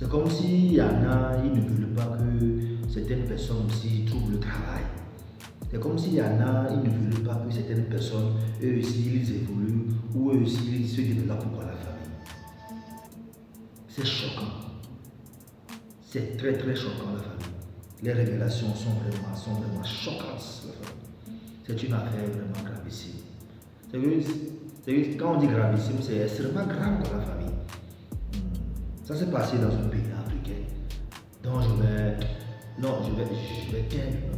C'est comme s'il y en a, ils ne veulent pas que certaines personnes aussi trouvent le travail. C'est comme s'il y en a, ils ne veulent pas que certaines personnes, eux aussi, ils évoluent ou eux aussi, ils se développent pour la famille. C'est choquant. C'est très très choquant la famille. Les révélations sont vraiment choquantes la famille. C'est une affaire vraiment gravissime. Quand on dit gravissime, c'est extrêmement grave pour la famille. Ça s'est passé dans un pays africain. Donc je vais taire le nom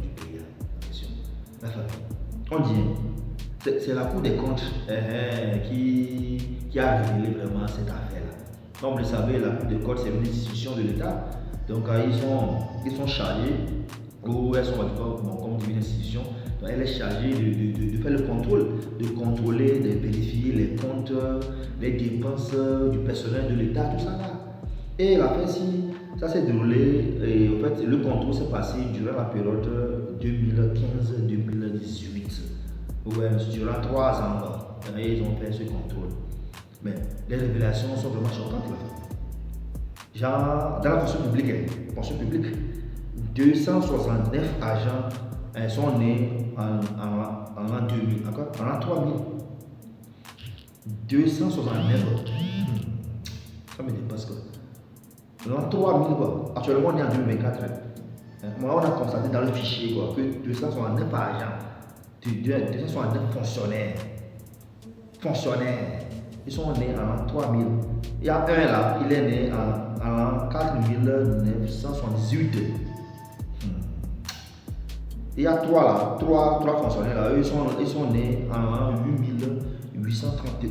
du pays en question. La famille. On dit, c'est la Cour des comptes qui a révélé vraiment cette affaire-là. Comme vous le savez, la Cour des comptes, c'est une institution de l'État. Donc ils sont chargés, ou elles sont, comme dit une institution, donc elle est chargée de faire le contrôle, de contrôler, de vérifier les comptes, les dépenses du personnel de l'État, tout ça là. Et l'affaire, si ça s'est déroulé, et en fait, le contrôle s'est passé durant la période 2015-2018. Ouais, durant 3 ans, ils ont fait ce contrôle. Mais les révélations sont vraiment choquantes là. Genre, dans la fonction publique, 269 agents sont nés en l'an 2000, en l'an 3000. 269, ça me dépasse quoi. L'an 3000 quoi. Actuellement on est en 2024. Moi on a constaté dans le fichier quoi, que 269 agents, 269 fonctionnaires, ils sont nés en l'an 3000. Il y a un là, il est né en l'an 4978. Il y a trois fonctionnaires là, ils sont nés en l'an 8831.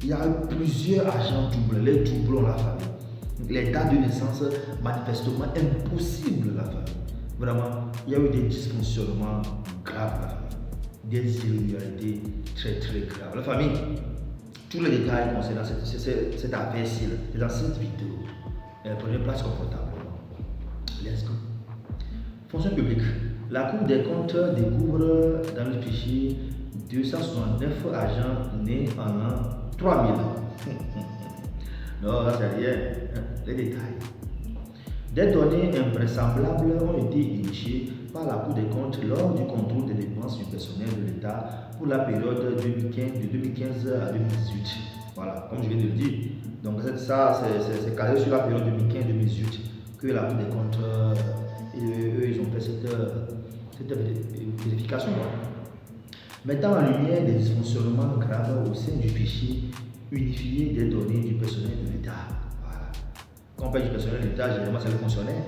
Il y a eu plusieurs agents doubles, les doublons la famille. Les dates de naissance manifestement impossibles la famille. Vraiment, il y a eu des dysfonctionnements graves la famille, des irrégularités très très graves. La famille, tous les détails concernant cette affaire-ci, c'est dans cette vidéo. Prenez place confortablement. Let's go. Fonction publique. La Cour des comptes découvre dans le fichier 269 agents nés en l'an 3000. Non, là c'est rien. Les détails. Des données invraisemblables ont été initiées par la Cour des comptes lors du contrôle des dépenses du personnel de l'État pour la période de 2015 à 2018. Voilà, comme je viens de le dire. Donc ça, c'est calé sur la période 2015-2018 que la Cour des comptes, eux, ils ont fait cette vérification. Mettant en lumière des dysfonctionnements graves au sein du fichier unifié des données du personnel de l'État. Voilà. Quand on parle du personnel de l'État, généralement c'est le fonctionnaire.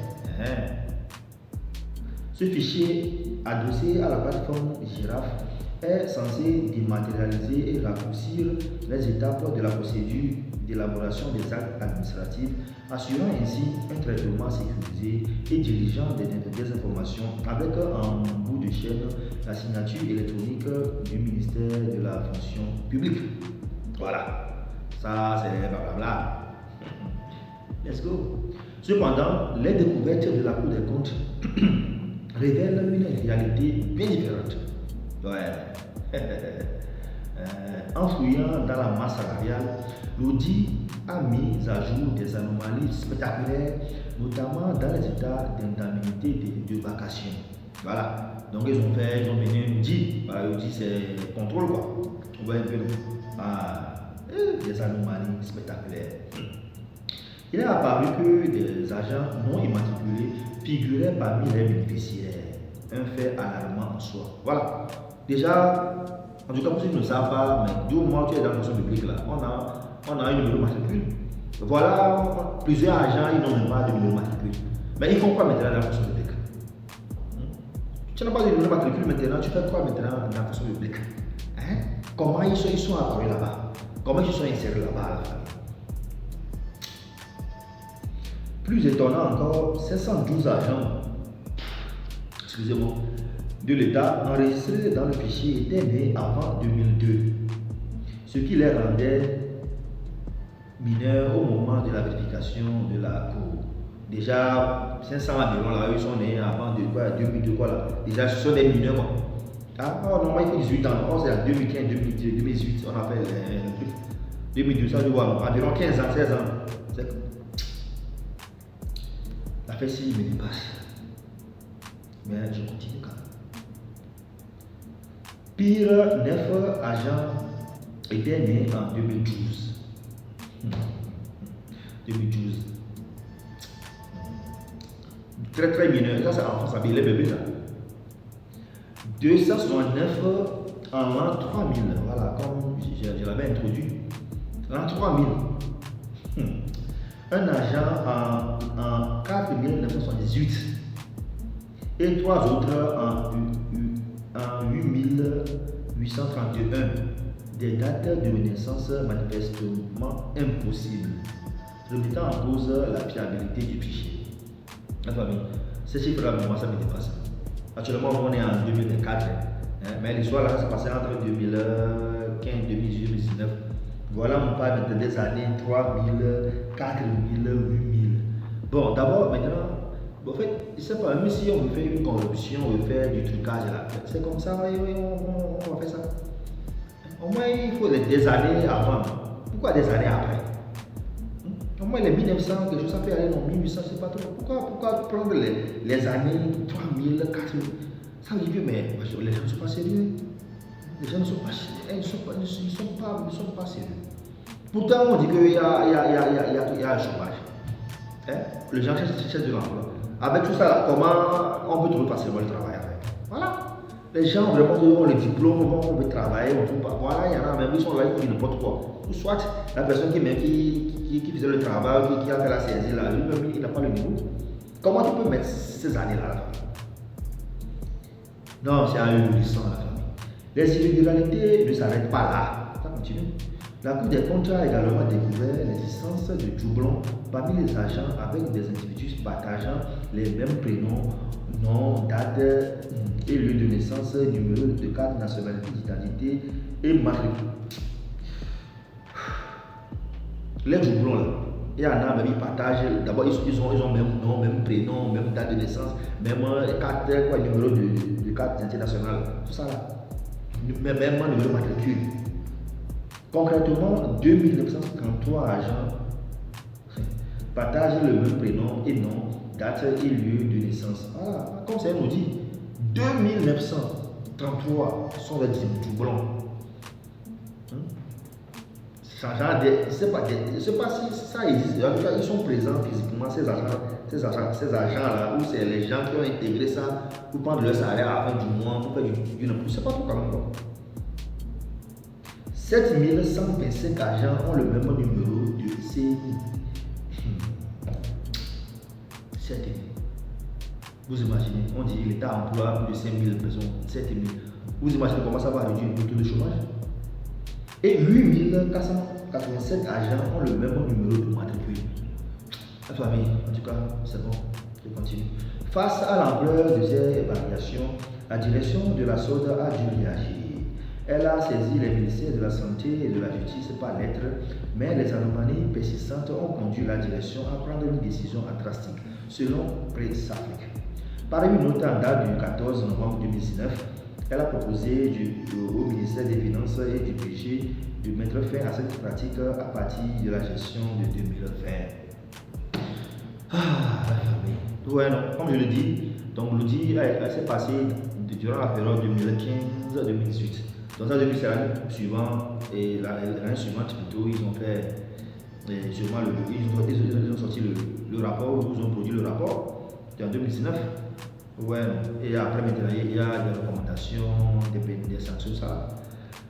Ce fichier adossé à la plateforme Giraffe est censé dématérialiser et raccourcir les étapes de la procédure d'élaboration des actes administratifs, assurant ainsi un traitement sécurisé et dirigeant des informations avec en bout de chaîne la signature électronique du ministère de la fonction publique. Voilà, ça c'est blablabla. Let's go. Cependant, les découvertes de la Cour des comptes révèlent une réalité bien différente. Ouais. En fouillant dans la masse salariale, l'audit a mis à jour des anomalies spectaculaires, notamment dans les états d'indemnité de vacation. Voilà. Donc ils ont mené un audit. Voilà, l'audit c'est contrôle quoi. On voit un peu des anomalies spectaculaires. Il est apparu que des agents non immatriculés figuraient parmi les bénéficiaires. Un fait alarmant en soi. Voilà. Déjà, en tout cas, pour ceux qui ne savent pas, mais du moment où tu es dans la fonction publique, là, on a un numéro de matricule. Voilà, plusieurs agents, ils n'ont même pas de numéro de matricule. Mais ils font quoi maintenant dans la fonction publique? Tu n'as pas de numéro de matricule maintenant, tu fais quoi maintenant dans la fonction publique? Comment ils sont apparus là-bas? Comment ils sont insérés là-bas à la famille? Plus étonnant encore, 512 agents, excusez-moi, de l'État enregistrés dans le fichier étaient nés avant 2002, ce qui les rendait mineurs au moment de la vérification de la Cour. Déjà, 500 environ là, ils sont nés avant 2002 quoi là. Déjà, ce sont des mineurs quoi. Normalement, il faut 18 ans. C'est en 2015, 2018, on appelle le truc. 2002, ça doit avoir environ 15 ans, 16 ans. fesse me dépasse. Mais je continue quand même. Pire, 9 agents étaient nés en 2012. 2012. Très très mineur. Ça, c'est enfant, ça les bébés là. 269 en l'an 3000. Voilà, comme je l'avais introduit. L'an 3000. Un agent en 4978. Et 3 autres en 8831. Des dates de naissance manifestement impossibles, remettant en cause la fiabilité du fichier. La famille, ces chiffres-là, pour moi, ça me dépasse. Actuellement, on est en 2024, mais l'histoire là, ça s'est passé entre 2015, 2018, 2019. Voilà, on parle maintenant des années 3000, 4000, 8000. Bon, d'abord, maintenant, en fait, je ne sais pas, même si on veut faire une corruption, on veut faire du trucage là, c'est comme ça, on va faire ça. Au moins, il faut des années avant. Pourquoi des années après? Au moins, les 1900, quelque chose, ça peut aller dans 1800, c'est pas trop. Pourquoi prendre les années 3000, 4000? Ça veut dire, mais les gens ne sont pas sérieux. Les gens ne sont pas sérieux. Pourtant, on dit qu'il y a un chômage. Les gens cherchent de l'emploi. Avec tout ça, comment on peut trouver facilement le travail avec? Voilà. Les gens vraiment ont le diplôme, on veut travailler, on trouve pas. Voilà, il y en a même, ils sont là, ils font n'importe quoi. Ou soit la personne qui faisait le travail, qui a fait la saisie là, lui-même, il n'a pas le niveau. Comment tu peux mettre ces années-là la famille? Non, c'est ahurissant la famille. Les irrégularités ne s'arrêtent pas là. Ça continue. La Cour des comptes a également découvert l'existence de doublons parmi les agents avec des individus partageant les mêmes prénoms, noms, dates et lieu de naissance, numéro de carte nationalité d'identité et matricule. Les doublons là, il y en a même, ils partagent, d'abord ils ont même nom, même prénom, même date de naissance, même carte, numéro de carte d'identité nationale, tout ça là. Même numéro de matricule. Concrètement, 2933 agents partagent le même prénom et nom, date et lieu de naissance. Voilà, comme ça nous dit, 2933 sont des doublons. Je ne sais pas si ça existe. En tout cas, ils sont présents physiquement, ces agents-là, ou c'est les gens qui ont intégré ça pour prendre leur salaire à la fin du mois, pour faire du n'importe. Je ne sais pas tout quand même. 7125 agents ont le même numéro de CNI. 7000. Vous imaginez, on dit l'État emploie plus de 5000 personnes, 7000. Vous imaginez comment ça va réduire le taux de chômage? Et 8487 agents ont le même numéro de matricule. La famille, en tout cas, c'est bon, je continue. Face à l'ampleur de ces variations, la direction de la SODE a dû réagir. Elle a saisi les ministères de la Santé et de la Justice par lettre, mais les anomalies persistantes ont conduit la direction à prendre une décision drastique, selon Presse Afrique. Par une note en date du 14 novembre 2019, elle a proposé au ministère des Finances et du Budget de mettre fin à cette pratique à partir de la gestion de 2020. La famille. Ouais, non, comme je le dis, donc l'audit s'est passé durant la période 2015-2018. Donc ça, depuis l'année suivante et l'année suivante plutôt, ils ont fait sûrement ils ont sorti le rapport, ils ont produit le rapport en 2019. Ouais, et après maintenant il y a des recommandations, des sanctions, ça.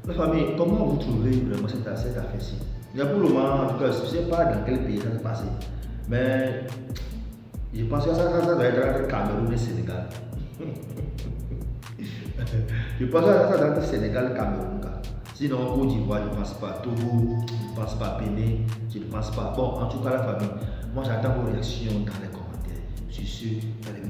La famille, comment vous trouvez vraiment cette affaire-ci? Il y a pour le moment, en tout cas, je ne sais pas dans quel pays ça s'est passé, mais je pense que ça doit être entre Cameroun et Sénégal. Je pense que ça doit être Sénégal, Cameroun. Sinon, Côte d'Ivoire, je ne pense pas. Togo, je ne pense pas. Bénin, je ne pense pas. Bon, en tout cas, la famille, moi j'attends vos réactions dans les commentaires. Sur ce, allez